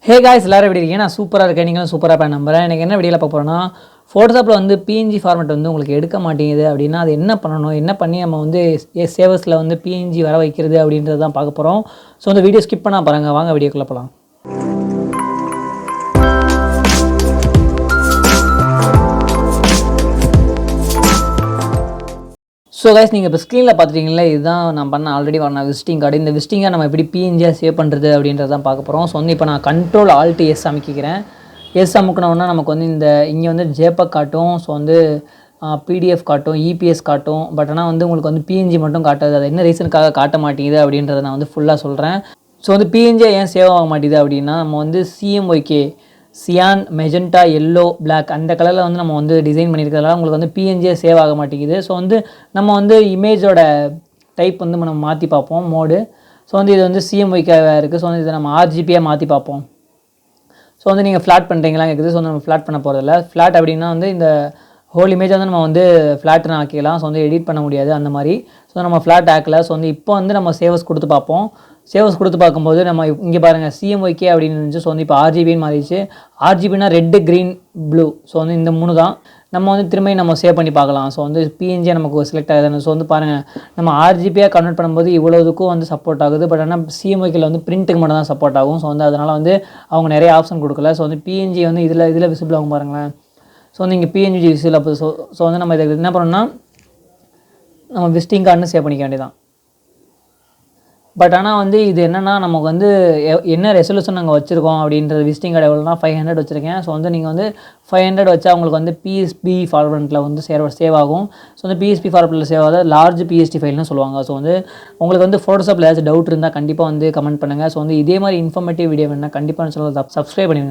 Hey guys எல்லாரும் எப்படி இருக்கீங்க? நான் சூப்பராக இருக்கேன். நீங்களும் சூப்பராக இருப்பேன் நம்புறேன். எனக்கு என்ன வீடியோவில் பார்க்க போகிறோன்னா, ஃபோட்டோஷாப்பில் வந்து PNG ஃபார்மேட் வந்து உங்களுக்கு எடுக்க மாட்டேங்குது அப்படின்னா அது என்ன பண்ணணும், என்ன பண்ணி நம்ம வந்து சேவர்ஸில் வந்து PNG வர வைக்கிறது அப்படின்றது தான் பார்க்க போகிறோம். ஸோ அந்த வீடியோ ஸ்கிப் பண்ணால் பாருங்கள். வாங்க வீடியோக்குள்ளே போகலாம். ஸோ கைஸ் நீங்கள் இப்போ ஸ்க்ரீனில் பார்த்துட்டீங்களா, இதுதான் நான் பண்ண ஆல்ரெடி பண்ண விசிட்டிங் கார்டு. இந்த விசிட்டிங்கை நம்ம எப்படி பிஎன்ஜியாக சேவ் பண்ணுறது அப்படின்றது தான் பார்க்க போகிறோம். ஸோ வந்து இப்போ நான் கண்ட்ரோல் ஆல்ட் எஸ் அமைக்கிறேன். எஸ் அமுக்கினோன்னா நமக்கு வந்து இங்கே வந்து ஜேபக் காட்டும். ஸோ வந்து பிடிஎஃப் காட்டும், இபிஎஸ் காட்டும். பட் ஆனால் வந்து உங்களுக்கு வந்து பிஎன்ஜி மட்டும் காட்டாது. அது என்ன ரீசனுக்காக காட்ட மாட்டேங்குது அப்படின்றத நான் வந்து ஃபுல்லாக சொல்கிறேன். ஸோ வந்து பிஎன்ஜியாக ஏன் சேவ் ஆக மாட்டேங்குது அப்படின்னா, நம்ம வந்து CMYK cyan, magenta, yellow, black அந்த கலரில் வந்து நம்ம வந்து டிசைன் பண்ணியிருக்கிறதுனால உங்களுக்கு வந்து பிஎன்ஜியாக சேவ் ஆக மாட்டேங்குது. ஸோ வந்து நம்ம வந்து இமேஜோட டைப் வந்து நம்ம மாற்றி பார்ப்போம் மோடு. ஸோ வந்து இது வந்து சிஎம்ஒய்க்காக இருக்குது. ஸோ வந்து இதை நம்ம ஆர்ஜிபியாக மாற்றி பார்ப்போம். ஸோ வந்து நீங்கள் ஃப்ளாட் பண்ணுறீங்களா கேட்குது. ஸோ வந்து நம்ம ஃப்ளாட் பண்ண போகிறதில்ல. ஃப்ளாட் அப்படின்னா வந்து இந்த ஹோல் இமேஜ் வந்து நம்ம வந்து ஃப்ளாட்னு ஆக்கிக்கலாம். ஸோ வந்து எடிட் பண்ண முடியாது அந்த மாதிரி. ஸோ நம்ம ஃப்ளாட் ஆக்கலை. ஸோ வந்து இப்போ வந்து நம்ம சேவஸ் கொடுத்து பார்ப்போம். சேவஸ் கொடுத்து பார்க்கும்போது நம்ம இங்கே பாருங்கள் சிஎம்ஒய்கே அப்படின்னு இருந்துச்சு. ஸோ வந்து இப்போ ஆர்ஜிபின்னு மாறிடுச்சு. ஆர்ஜிபினா ரெட்டு, க்ரீன், ப்ளூ. ஸோ வந்து இந்த 3 தான். நம்ம வந்து திரும்பி நம்ம சேவ் பண்ணி பார்க்கலாம். ஸோ வந்து பிஎன்ஜியாக நமக்கு செலக்ட் ஆகுதுன்னு. ஸோ வந்து பாருங்கள், நம்ம ஆர்ஜிபியாக கன்வெர்ட் பண்ணும்போது இவ்வளோதுக்கும் வந்து சப்போர்ட் ஆகுது. பட் ஆனால் சிஎம்ஒய்கில் வந்து பிரிண்ட்டுக்கு மட்டும் தான் சப்போர்ட் ஆகும். ஸோ வந்து அதனால் வந்து அவங்க நிறைய ஆப்ஷன் கொடுக்கல. ஸோ வந்து பிஎன்ஜி வந்து இதில் விசிபிள் ஆகும் பாருங்களேன். ஸோ வந்து இங்கே பிஎன்ஜி விசிபிள் அப்போ ஸோ வந்து நம்ம இதை என்ன பண்ணோம்னா நம்ம விசிட்டிங் கார்டுன்னு சேவ் பண்ணிக்க வேண்டியதான். பட் ஆனால் வந்து இது என்னென்னா நமக்கு வந்து என்ன ரெசல்யூஷன் நாங்கள் வச்சுருக்கோம் அப்படின்றது விசிட்டிங் கார்டு எவ்வளோனா 500 வச்சுருக்கேன். ஸோ வந்து நீங்கள் வந்து 500 வச்சா உங்களுக்கு வந்து பிஎஸ்பி ஃபார்மேட்டில் வந்து சேவ் ஆகும். ஸோ வந்து பிஎஸ்பி ஃபார்மேட்டில் சேவ் ஆகாத லார்ஜ் பிஎஸ்டி ஃபைல்னு சொல்லுவாங்க. ஸோ வந்து உங்களுக்கு வந்து ஃபோட்டோஷாப்பில் ஏதாச்சும் டவுட் இருந்தால் கண்டிப்பாக வந்து கமெண்ட் பண்ணுங்கள். ஸோ வந்து இதே மாதிரி இன்ஃபர்மேட்டிவ் வீடியோ வேணுன்னா கண்டிப்பாக சொல்ல சப்ஸ்கிரைப் பண்ணிடுங்க.